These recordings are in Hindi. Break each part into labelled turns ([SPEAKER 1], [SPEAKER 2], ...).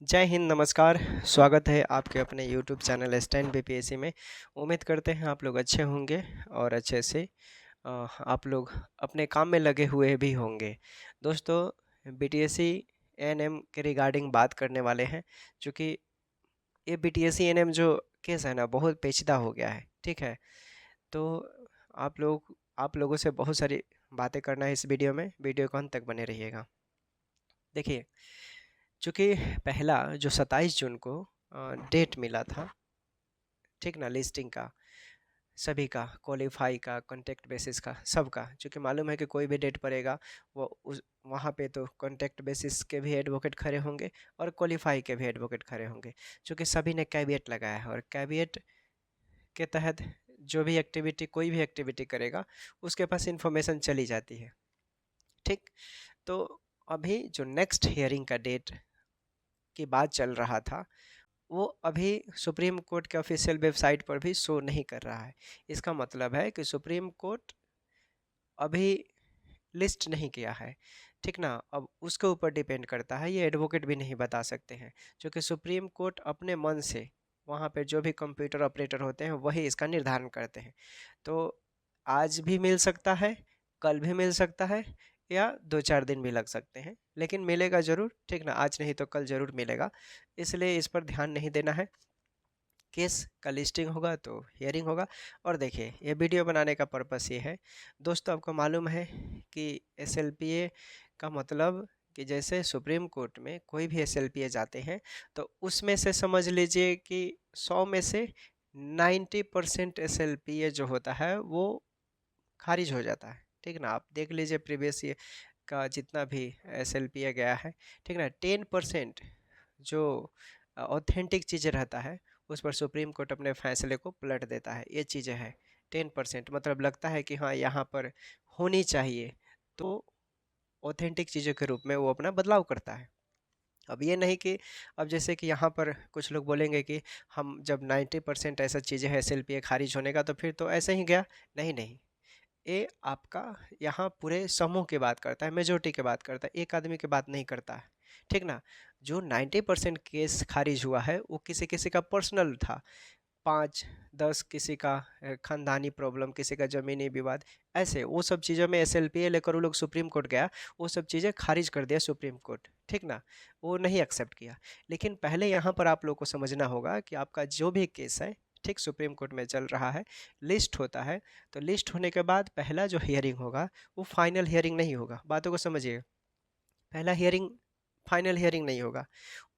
[SPEAKER 1] जय हिंद, नमस्कार। स्वागत है आपके अपने यूट्यूब चैनल स्टैंड बीपीएससी में। उम्मीद करते हैं आप लोग अच्छे होंगे और अच्छे से आप लोग अपने काम में लगे हुए भी होंगे। दोस्तों, बीटीएससी एएनएम के रिगार्डिंग बात करने वाले हैं, क्योंकि ये बीटीएससी एएनएम जो केस है ना, बहुत पेचीदा हो गया है। ठीक है, तो आप लोगों से बहुत सारी बातें करना है इस वीडियो में। वीडियो को अंत तक बने रहिएगा। देखिए, चूँकि पहला जो 27 जून को डेट मिला था, ठीक ना, लिस्टिंग का, सभी का, क्वालिफाई का, कॉन्टैक्ट बेसिस का, सबका। चूँकि मालूम है कि कोई भी डेट पड़ेगा, वो उस वहाँ पे तो कॉन्टैक्ट बेसिस के भी एडवोकेट खड़े होंगे और क्वालिफाई के भी एडवोकेट खड़े होंगे। चूँकि सभी ने कैविएट लगाया है, और कैविएट के तहत जो भी एक्टिविटी, कोई भी एक्टिविटी करेगा, उसके पास इंफॉर्मेशन चली जाती है। ठीक, तो अभी जो नेक्स्ट हियरिंग का डेट की बात चल रहा था, वो अभी सुप्रीम कोर्ट के ऑफिशियल वेबसाइट पर भी शो नहीं कर रहा है। इसका मतलब है कि सुप्रीम कोर्ट अभी लिस्ट नहीं किया है। ठीक ना, अब उसके ऊपर डिपेंड करता है, ये एडवोकेट भी नहीं बता सकते हैं, क्योंकि सुप्रीम कोर्ट अपने मन से, वहाँ पे जो भी कंप्यूटर ऑपरेटर होते हैं वही इसका निर्धारण करते हैं। तो आज भी मिल सकता है, कल भी मिल सकता है, या 2-4 दिन भी लग सकते हैं, लेकिन मिलेगा ज़रूर। ठीक ना, आज नहीं तो कल ज़रूर मिलेगा। इसलिए इस पर ध्यान नहीं देना है। केस का लिस्टिंग होगा तो हियरिंग होगा। और देखिए, ये वीडियो बनाने का पर्पस ये है, दोस्तों, आपको मालूम है कि एसएलपीए का मतलब, कि जैसे सुप्रीम कोर्ट में कोई भी एसएलपीए जाते हैं, तो उसमें से समझ लीजिए कि 100 में से 90% एसएलपीए जो होता है वो खारिज हो जाता है। ठीक ना, आप देख लीजिए प्रीवियस ईयर का जितना भी एसएलपीए गया है। ठीक ना, 10% जो ऑथेंटिक चीज़ें रहता है, उस पर सुप्रीम कोर्ट अपने फैसले को पलट देता है। ये चीज़ें हैं। 10% मतलब लगता है कि हाँ, यहाँ पर होनी चाहिए, तो ऑथेंटिक चीज़ों के रूप में वो अपना बदलाव करता है। अब ये नहीं कि, अब जैसे कि यहाँ पर कुछ लोग बोलेंगे कि हम जब 90% ऐसा चीज़ें है एसएलपीए खारिज होने का, तो फिर तो ऐसे ही गया। नहीं नहीं, ये आपका यहाँ पूरे समूह की बात करता है, मेजोरिटी की बात करता है, एक आदमी की बात नहीं करता है। ठीक ना, जो 90% केस खारिज हुआ है वो किसी किसी का पर्सनल था, 5-10 किसी का खानदानी प्रॉब्लम, किसी का ज़मीनी विवाद, ऐसे वो सब चीज़ों में एसएलपीए लेकर वो लोग सुप्रीम कोर्ट गया, वो सब चीज़ें खारिज कर दिया सुप्रीम कोर्ट। ठीक ना, वो नहीं एक्सेप्ट किया। लेकिन पहले यहाँ पर आप लोग को समझना होगा कि आपका जो भी केस है, ठीक, सुप्रीम कोर्ट में चल रहा है, लिस्ट होता है, तो लिस्ट होने के बाद पहला जो हियरिंग होगा वो फाइनल हियरिंग नहीं होगा। बातों को समझिए, पहला हियरिंग फाइनल हियरिंग नहीं होगा।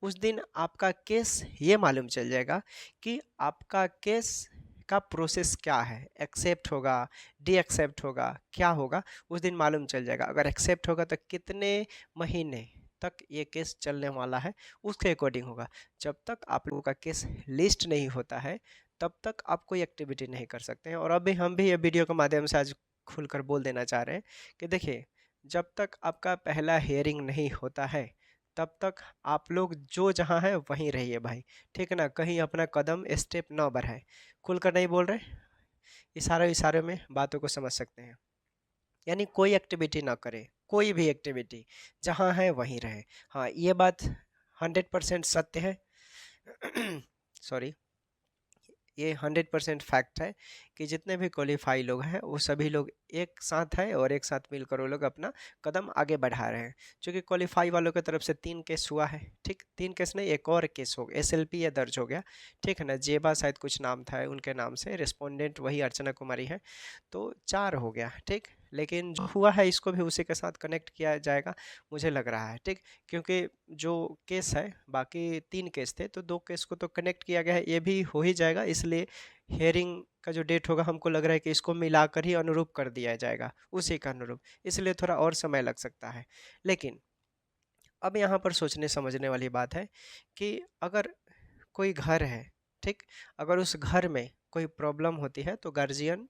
[SPEAKER 1] उस दिन आपका केस ये मालूम चल जाएगा कि आपका केस का प्रोसेस क्या है, एक्सेप्ट होगा, डी एक्सेप्ट होगा, क्या होगा, उस दिन मालूम चल जाएगा। अगर एक्सेप्ट होगा तो कितने महीने तक ये केस चलने वाला है, उसके अकॉर्डिंग होगा। जब तक आप लोगों का केस लिस्ट नहीं होता है, तब तक आप कोई एक्टिविटी नहीं कर सकते हैं। और अभी हम भी ये वीडियो के माध्यम से आज खुलकर बोल देना चाह रहे हैं कि देखिए, जब तक आपका पहला हियरिंग नहीं होता है, तब तक आप लोग जो जहाँ हैं वहीं रहिए भाई। ठीक है ना, कहीं अपना कदम स्टेप ना बढ़ाएं। खुलकर नहीं बोल रहे, इशारे इशारे में बातों को समझ सकते हैं। यानी कोई एक्टिविटी ना करे, कोई भी एक्टिविटी, जहाँ है वहीं रहे। हाँ, ये बात 100% सत्य है। सॉरी, ये 100% फैक्ट है कि जितने भी क्वालिफाई लोग हैं वो सभी लोग एक साथ हैं, और एक साथ मिलकर वो लोग अपना कदम आगे बढ़ा रहे हैं। क्योंकि क्वालिफाई वालों की तरफ से 3 केस हुआ है। ठीक, 3 केस नहीं, एक और केस हो गया, एसएलपी ये दर्ज हो गया। ठीक है ना, जेबा शायद कुछ नाम था उनके नाम से, रिस्पोंडेंट वही अर्चना कुमारी है, तो 4 हो गया। ठीक, लेकिन जो हुआ है इसको भी उसी के साथ कनेक्ट किया जाएगा, मुझे लग रहा है। ठीक, क्योंकि जो केस है, बाकी 3 केस थे, तो 2 केस को तो कनेक्ट किया गया है, ये भी हो ही जाएगा। इसलिए हेयरिंग का जो डेट होगा, हमको लग रहा है कि इसको मिलाकर ही अनुरूप कर दिया जाएगा, उसी का अनुरूप। इसलिए थोड़ा और समय लग सकता है। लेकिन अब यहाँ पर सोचने समझने वाली बात है कि अगर कोई घर है, ठीक, अगर उस घर में कोई प्रॉब्लम होती है, तो गार्जियन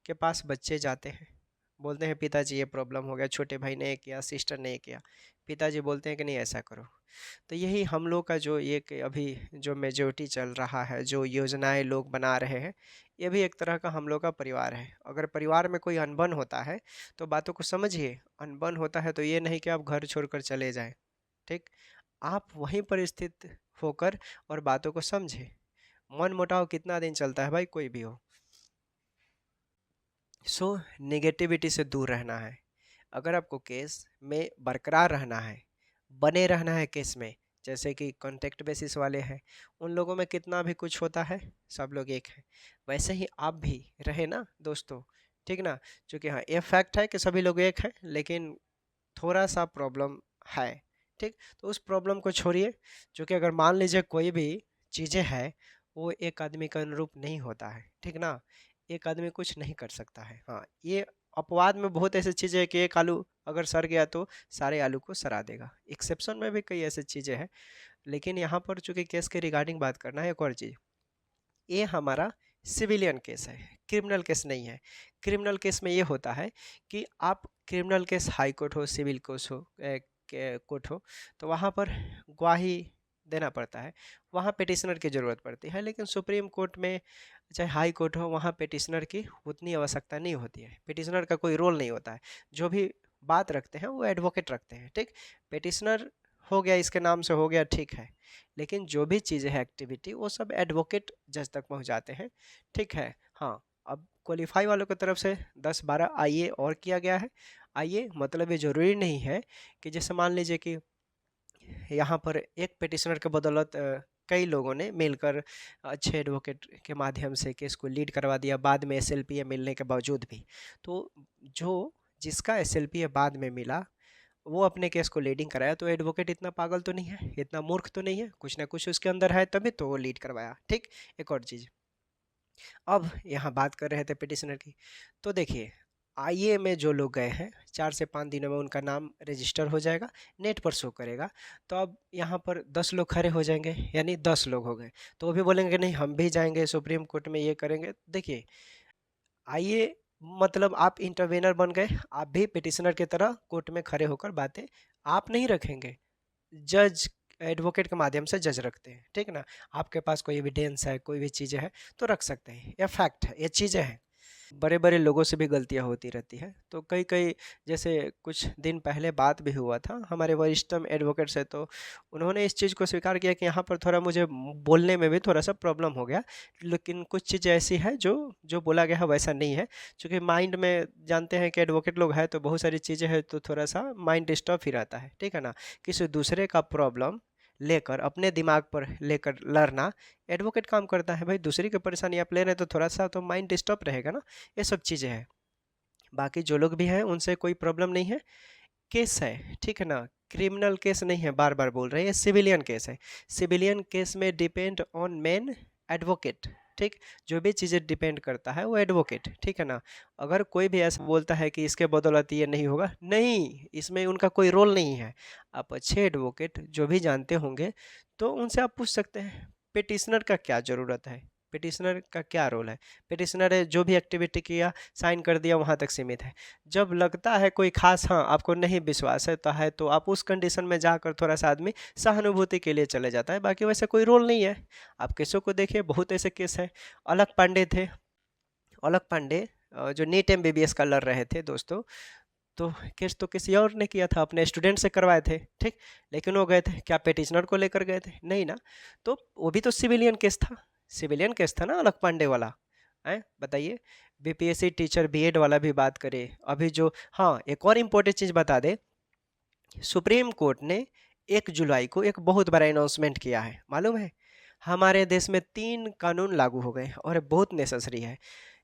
[SPEAKER 1] के पास बच्चे जाते हैं, बोलते हैं पिताजी ये प्रॉब्लम हो गया, छोटे भाई ने ये किया, सिस्टर ने ये किया। पिताजी बोलते हैं कि नहीं ऐसा करो। तो यही हम लोग का जो ये कि अभी जो मेजोरिटी चल रहा है, जो योजनाएं लोग बना रहे हैं, ये भी एक तरह का हम लोग का परिवार है। अगर परिवार में कोई अनबन होता है, तो बातों को समझिए, अनबन होता है तो ये नहीं कि आप घर छोड़कर चले जाएं। ठीक, आप वहीं पर स्थित होकर और बातों को समझें। मनमुटाव कितना दिन चलता है भाई, कोई भी हो। सो नेगेटिविटी से दूर रहना है। अगर आपको केस में बरकरार रहना है, बने रहना है केस में, जैसे कि कॉन्टेक्ट बेसिस वाले हैं, उन लोगों में कितना भी कुछ होता है, सब लोग एक हैं, वैसे ही आप भी रहे ना दोस्तों, ठीक ना। क्योंकि हाँ, ये फैक्ट है कि सभी लोग एक हैं, लेकिन थोड़ा सा प्रॉब्लम है, ठीक। तो उस प्रॉब्लम को छोड़िए, जो कि अगर मान लीजिए कोई भी चीज़ें हैं, वो एक आदमी का अनुरूप नहीं होता है, ठीक ना। एक आदमी कुछ नहीं कर सकता है। हाँ, ये अपवाद में बहुत ऐसी चीज़ें हैं कि एक आलू अगर सड़ गया तो सारे आलू को सड़ा देगा। एक्सेप्शन में भी कई ऐसी चीज़ें हैं, लेकिन यहाँ पर चूंकि केस के रिगार्डिंग बात करना है, एक और चीज़, ये हमारा सिविलियन केस है, क्रिमिनल केस नहीं है। क्रिमिनल केस में ये होता है कि आप क्रिमिनल केस हाई कोर्ट हो, सिविल कोर्ट हो, कोर्ट हो, तो वहाँ पर गवाही देना पड़ता है, वहाँ पिटिशनर की ज़रूरत पड़ती है। लेकिन सुप्रीम कोर्ट में चाहे हाई कोर्ट हो, वहाँ पिटिशनर की उतनी आवश्यकता नहीं होती है, पिटिशनर का कोई रोल नहीं होता है। जो भी बात रखते हैं वो एडवोकेट रखते हैं, ठीक। पिटिशनर हो गया, इसके नाम से हो गया, ठीक है, लेकिन जो भी चीज़ें हैं एक्टिविटी, वो सब एडवोकेट जज तक पहुंच जाते हैं, ठीक है। हाँ, अब क्वालिफाई वालों की तरफ से 10-12 आईए और किया गया है। आइए मतलब ये ज़रूरी नहीं है कि जैसे मान लीजिए कि यहाँ पर एक पिटिशनर के बदौलत कई लोगों ने मिलकर अच्छे एडवोकेट के माध्यम से केस को लीड करवा दिया, बाद में एसएलपीए मिलने के बावजूद भी। तो जो जिसका एसएलपीए बाद में मिला, वो अपने केस को लीडिंग कराया, तो एडवोकेट इतना पागल तो नहीं है, इतना मूर्ख तो नहीं है, कुछ ना कुछ उसके अंदर है, तभी तो वो लीड करवाया, ठीक। एक और चीज़, अब यहाँ बात कर रहे थे पिटिशनर की, तो देखिए आईए में जो लोग गए हैं, 4 से 5 दिनों में उनका नाम रजिस्टर हो जाएगा, नेट पर शो करेगा। तो अब यहाँ पर 10 लोग खड़े हो जाएंगे, यानी 10 लोग हो गए, तो वो भी बोलेंगे नहीं हम भी जाएंगे सुप्रीम कोर्ट में, ये करेंगे। देखिए आइए मतलब आप इंटरवेनर बन गए, आप भी पिटिशनर की तरह कोर्ट में खड़े होकर बातें आप नहीं रखेंगे, जज एडवोकेट के माध्यम से जज रखते हैं, ठीक ना। आपके पास कोई एविडेंस है, कोई भी चीज़ें है तो रख सकते हैं, यह फैक्ट है, ये चीज़ें हैं। बड़े बड़े लोगों से भी गलतियां होती रहती है, तो कई कई जैसे कुछ दिन पहले बात भी हुआ था हमारे वरिष्ठतम एडवोकेट से, तो उन्होंने इस चीज़ को स्वीकार किया कि यहाँ पर थोड़ा मुझे बोलने में भी थोड़ा सा प्रॉब्लम हो गया, लेकिन कुछ चीज़ ऐसी है जो जो बोला गया है वैसा नहीं है। क्योंकि माइंड में जानते हैं कि एडवोकेट लोग हैं तो बहुत सारी चीज़ें हैं, तो थोड़ा सा माइंड डिस्टर्ब ही रहता है, ठीक है ना। किसी दूसरे का प्रॉब्लम लेकर अपने दिमाग पर लेकर लड़ना, एडवोकेट काम करता है भाई, दूसरी की परेशानी आप ले रहे हैं तो थोड़ा सा तो माइंड डिस्टर्ब रहेगा ना। ये सब चीज़ें हैं, बाकी जो लोग भी हैं उनसे कोई प्रॉब्लम नहीं है। केस है, ठीक है ना, क्रिमिनल केस नहीं है, बार बार बोल रहे हैं, ये सिविलियन केस है। सिविलियन केस में डिपेंड ऑन मेन एडवोकेट, ठीक। जो भी चीज़ें डिपेंड करता है वो एडवोकेट, ठीक है ना। अगर कोई भी ऐसा बोलता है कि इसके बदौलत ये नहीं होगा, नहीं, इसमें उनका कोई रोल नहीं है। आप अच्छे एडवोकेट जो भी जानते होंगे तो उनसे आप पूछ सकते हैं पिटिशनर का क्या ज़रूरत है, पिटिशनर का क्या रोल है। पिटिशनर है जो भी एक्टिविटी किया, साइन कर दिया, वहाँ तक सीमित है। जब लगता है कोई खास, हाँ आपको नहीं विश्वास है तो आप उस कंडीशन में जाकर थोड़ा सा आदमी सहानुभूति के लिए चले जाता है, बाकी वैसे कोई रोल नहीं है। आप केसों को देखिए, बहुत ऐसे केस हैं। अलक पांडे थे, अलक पांडे जो नीट एमबीबीएस का लड़ रहे थे दोस्तों, तो केस तो किसी और ने किया था, अपने स्टूडेंट से करवाए थे, ठीक। लेकिन वो गए थे क्या पिटिशनर को लेकर गए थे, नहीं ना। तो वो भी तो सिविलियन केस था, सिविलियन केस था ना अलक पांडे वाला, है बताइए। बीपीएससी टीचर बीएड वाला भी बात करें अभी जो, हाँ एक और इम्पोर्टेंट चीज़ बता दे, सुप्रीम कोर्ट ने 1 जुलाई को एक बहुत बड़ा अनाउंसमेंट किया है, मालूम है। हमारे देश में 3 कानून लागू हो गए और बहुत नेसेसरी है।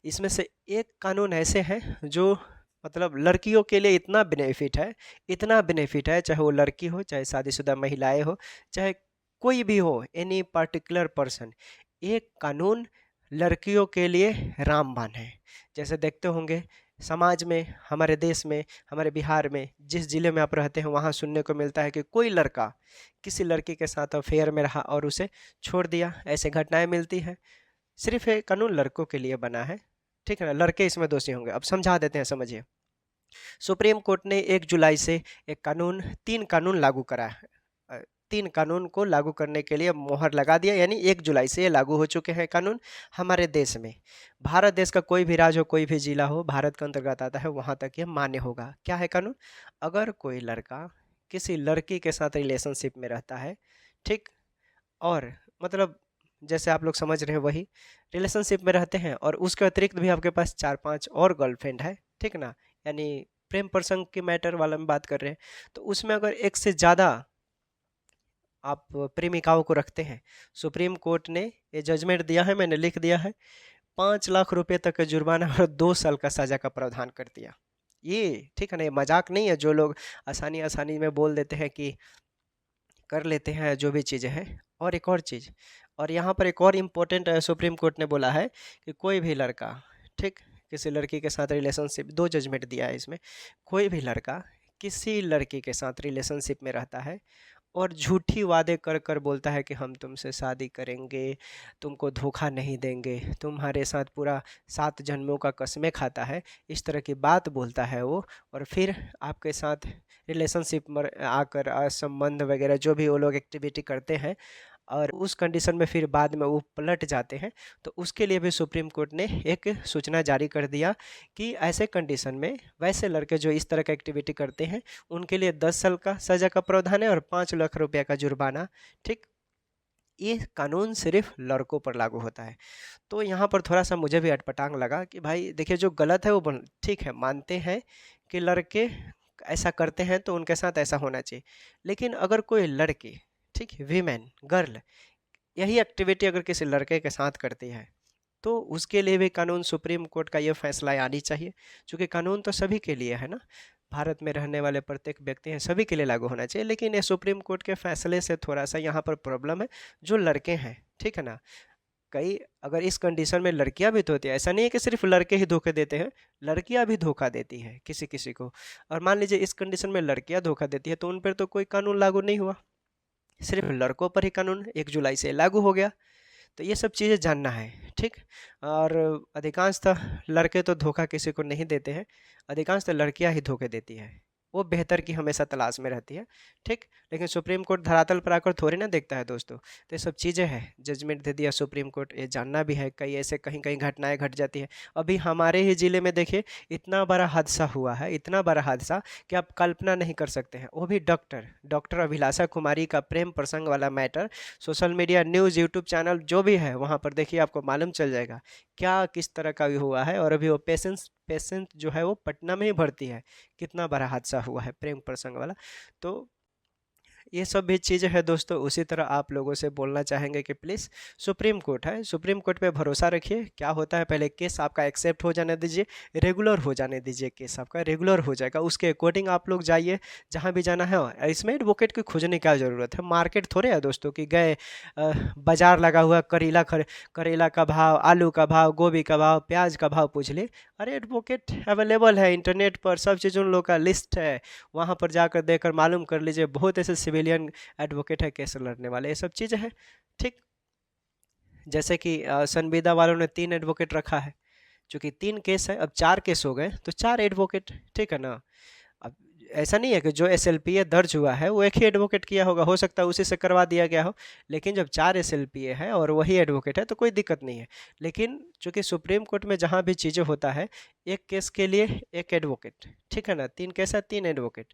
[SPEAKER 1] इसमें से एक कानून ऐसे हैं जो मतलब लड़कियों के लिए इतना बेनिफिट है, इतना बेनिफिट है, चाहे वो लड़की हो, चाहे शादीशुदा महिलाएं हो, चाहे कोई भी हो, एनी पर्टिकुलर पर्सन। एक कानून लड़कियों के लिए रामबाण है। जैसे देखते होंगे समाज में, हमारे देश में, हमारे बिहार में, जिस ज़िले में आप रहते हैं वहाँ सुनने को मिलता है कि कोई लड़का किसी लड़की के साथ अफेयर में रहा और उसे छोड़ दिया, ऐसे घटनाएं मिलती हैं। सिर्फ ये कानून लड़कों के लिए बना है, ठीक है ना, लड़के इसमें दोषी होंगे। अब समझा देते हैं, समझिए। सुप्रीम कोर्ट ने 1 जुलाई से एक कानून, 3 कानून लागू करा है। 3 कानून को लागू करने के लिए मोहर लगा दिया, यानी 1 जुलाई से ये लागू हो चुके हैं कानून हमारे देश में। भारत देश का कोई भी राज्य हो, कोई भी जिला हो, भारत के अंतर्गत आता है, वहाँ तक ये मान्य होगा। क्या है कानून? अगर कोई लड़का किसी लड़की के साथ रिलेशनशिप में रहता है, ठीक, और मतलब जैसे आप लोग समझ रहे हैं वही रिलेशनशिप में रहते हैं और उसके अतिरिक्त भी आपके पास 4-5 और गर्लफ्रेंड है, ठीक ना, यानी प्रेम प्रसंग के मैटर वाला में बात कर रहे हैं। तो उसमें अगर एक से ज़्यादा आप प्रेमिकाओं को रखते हैं, सुप्रीम कोर्ट ने ये जजमेंट दिया है, मैंने लिख दिया है, 5 लाख रुपए तक का जुर्माना और 2 साल का सजा का प्रावधान कर दिया। ये ठीक है ना, ये मजाक नहीं है जो लोग आसानी आसानी में बोल देते हैं कि कर लेते हैं जो भी चीज़ें हैं। और एक और चीज़, और यहाँ पर एक और इम्पोर्टेंट सुप्रीम कोर्ट ने बोला है कि कोई भी लड़का, ठीक, किसी लड़की के साथ रिलेशनशिप, 2 जजमेंट दिया है इसमें, कोई भी लड़का किसी लड़की के साथ रिलेशनशिप में रहता है और झूठी वादे कर कर बोलता है कि हम तुमसे शादी करेंगे, तुमको धोखा नहीं देंगे, तुम्हारे साथ पूरा 7 जन्मों का कसमें खाता है, इस तरह की बात बोलता है वो, और फिर आपके साथ रिलेशनशिप में आकर संबंध वगैरह जो भी वो लोग एक्टिविटी करते हैं और उस कंडीशन में फिर बाद में वो पलट जाते हैं, तो उसके लिए भी सुप्रीम कोर्ट ने एक सूचना जारी कर दिया कि ऐसे कंडीशन में वैसे लड़के जो इस तरह का एक्टिविटी करते हैं उनके लिए 10 साल का सज़ा का प्रावधान है और 5 लाख रुपये का जुर्माना, ठीक। ये कानून सिर्फ लड़कों पर लागू होता है। तो यहाँ पर थोड़ा सा मुझे भी अटपटांग लगा कि भाई देखिए, जो गलत है वो ठीक है, मानते हैं कि लड़के ऐसा करते हैं तो उनके साथ ऐसा होना चाहिए, लेकिन अगर कोई लड़की, ठीक, वीमेन, गर्ल, यही एक्टिविटी अगर किसी लड़के के साथ करती है तो उसके लिए भी कानून, सुप्रीम कोर्ट का ये फैसला आनी चाहिए, क्योंकि कानून तो सभी के लिए है ना, भारत में रहने वाले प्रत्येक व्यक्ति हैं, सभी के लिए लागू होना चाहिए। लेकिन ये सुप्रीम कोर्ट के फैसले से थोड़ा सा यहाँ पर प्रॉब्लम है, जो लड़के हैं, ठीक है ना, कई अगर इस कंडीशन में लड़कियां भी तो होती है, ऐसा नहीं है कि सिर्फ लड़के ही धोखे देते हैं, लड़कियां भी धोखा देती है किसी किसी को। और मान लीजिए इस कंडीशन में लड़कियां धोखा देती है तो उन पर तो कोई कानून लागू नहीं हुआ, सिर्फ लड़कों पर ही कानून 1 जुलाई से लागू हो गया। तो ये सब चीज़ें जानना है, ठीक। और अधिकांशतः लड़के तो धोखा किसी को नहीं देते हैं, अधिकांशतः लड़कियां ही धोखे देती है, वो बेहतर की हमेशा तलाश में रहती है, ठीक। लेकिन सुप्रीम कोर्ट धरातल पर आकर थोड़ी ना देखता है दोस्तों, तो ये सब चीज़ें हैं, जजमेंट दे दिया सुप्रीम कोर्ट, ये जानना भी है, कई ऐसे कहीं कहीं घटनाएं घट जाती है। अभी हमारे ही ज़िले में देखिए, इतना बड़ा हादसा हुआ है, इतना बड़ा हादसा कि आप कल्पना नहीं कर सकते हैं, वो भी डॉक्टर अभिलाषा कुमारी का प्रेम प्रसंग वाला matter, social media, news, YouTube channel जो भी है वहाँ पर देखिए, आपको मालूम चल जाएगा क्या किस तरह का भी हुआ है। और अभी वो पेशेंट जो है वो पटना में ही भर्ती है, कितना बड़ा हादसा हुआ है प्रेम प्रसंग वाला। तो ये सब भी चीज़ें हैं दोस्तों। उसी तरह आप लोगों से बोलना चाहेंगे कि प्लीज़, सुप्रीम कोर्ट है, सुप्रीम कोर्ट पे भरोसा रखिए, क्या होता है पहले केस आपका एक्सेप्ट हो जाने दीजिए, रेगुलर हो जाने दीजिए, केस आपका रेगुलर हो जाएगा, उसके अकॉर्डिंग आप लोग जाइए जहाँ भी जाना है। और इसमें एडवोकेट की खोजने की क्या ज़रूरत है, मार्केट थोड़े है दोस्तों कि गए बाजार लगा हुआ करेला का भाव, आलू का भाव, गोभी का भाव, प्याज का भाव पूछ ले। अरे एडवोकेट अवेलेबल है इंटरनेट पर, सब चीज़ उन लोग का लिस्ट है, वहाँ पर जाकर देकर मालूम कर लीजिए, बहुत ऐसे सिविलियन एडवोकेट है केस लड़ने वाले, ये सब चीज़ें हैं, ठीक। जैसे कि संविदा वालों ने 3 एडवोकेट रखा है, चूँकि 3 केस है, अब 4 केस हो गए तो 4 एडवोकेट, ठीक है ना। अब ऐसा नहीं है कि जो एसएलपीए दर्ज हुआ है वो एक ही एडवोकेट किया होगा, हो सकता है उसी से करवा दिया गया हो, लेकिन जब 4 एसएलपीए है और वही एडवोकेट है तो कोई दिक्कत नहीं है। लेकिन चूँकि सुप्रीम कोर्ट में जहाँ भी चीज़ें होता है, एक केस के लिए एक एडवोकेट, ठीक है ना, 3 केस है 3 एडवोकेट।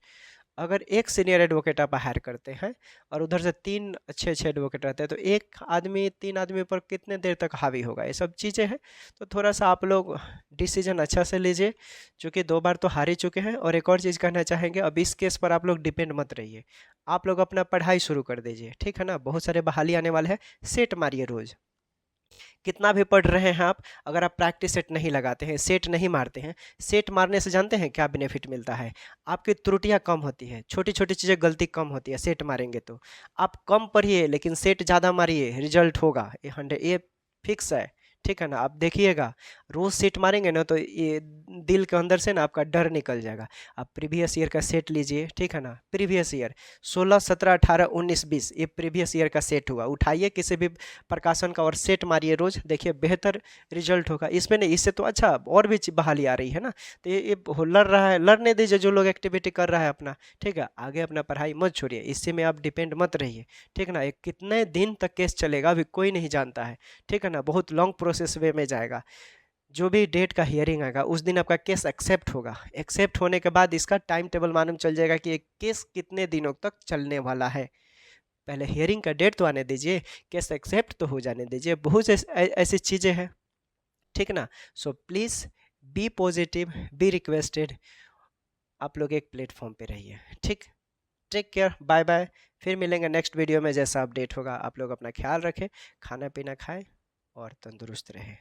[SPEAKER 1] अगर एक सीनियर एडवोकेट आप हायर करते हैं और उधर से 3 अच्छे अच्छे एडवोकेट रहते हैं तो एक आदमी 3 आदमी पर कितने देर तक हावी होगा, ये सब चीज़ें हैं। तो थोड़ा सा आप लोग डिसीजन अच्छा से लीजिए, क्योंकि 2 बार तो हार ही चुके हैं। और एक और चीज़ कहना चाहेंगे, अब इस केस पर आप लोग डिपेंड मत रहिए, आप लोग अपना पढ़ाई शुरू कर दीजिए, ठीक है ना। बहुत सारे बहाली आने वाले हैं, सेट मारिए रोज़, कितना भी पढ़ रहे हैं आप, अगर आप प्रैक्टिस सेट नहीं लगाते हैं, सेट नहीं मारते हैं, सेट मारने से जानते हैं क्या बेनिफिट मिलता है, आपकी त्रुटियां कम होती है, छोटी छोटी चीज़ें गलती कम होती है सेट मारेंगे तो। आप कम पढ़िए लेकिन सेट ज़्यादा मारिए, रिजल्ट होगा, ये 100 ये फिक्स है, ठीक है ना। आप देखिएगा, रोज सेट मारेंगे ना तो ये दिल के अंदर से ना आपका डर निकल जाएगा। आप प्रीवियस ईयर का सेट लीजिए, ठीक है ना, प्रीवियस ईयर 16, 17, 18, 19, 20, ये प्रीवियस ईयर का सेट हुआ, उठाइए किसी भी प्रकाशन का और सेट मारिए रोज, देखिए बेहतर रिजल्ट होगा। इसमें नहीं, इससे तो अच्छा और भी बहाली आ रही है ना, तो ये लड़ रहा है, लड़ने दीजिए जो लोग एक्टिविटी कर रहा है अपना, ठीक है। आगे अपना पढ़ाई मत छोड़िए, इससे में आप डिपेंड मत रहिए, ठीक है ना। एक कितने दिन तक केस चलेगा अभी कोई नहीं जानता है, ठीक है ना, बहुत लॉन्ग प्रोसेस वे में जाएगा। जो भी डेट का हियरिंग आएगा उस दिन आपका केस एक्सेप्ट होगा। एक्सेप्ट होने के बाद इसका टाइम टेबल मालूम चल जाएगा कि ये केस कितने दिनों तक चलने वाला है। पहले हियरिंग का डेट तो आने दीजिए, केस एक्सेप्ट तो हो जाने दीजिए, बहुत से ऐसी चीज़ें हैं, ठीक ना। So please be positive, be requested, आप लोग एक प्लेटफॉर्म पे रहिए, ठीक। Take care, bye bye. फिर मिलेंगे नेक्स्ट वीडियो में, जैसा अपडेट होगा। आप लोग अपना ख्याल रखें, खाना पीना खाएं और तंदुरुस्त रहें।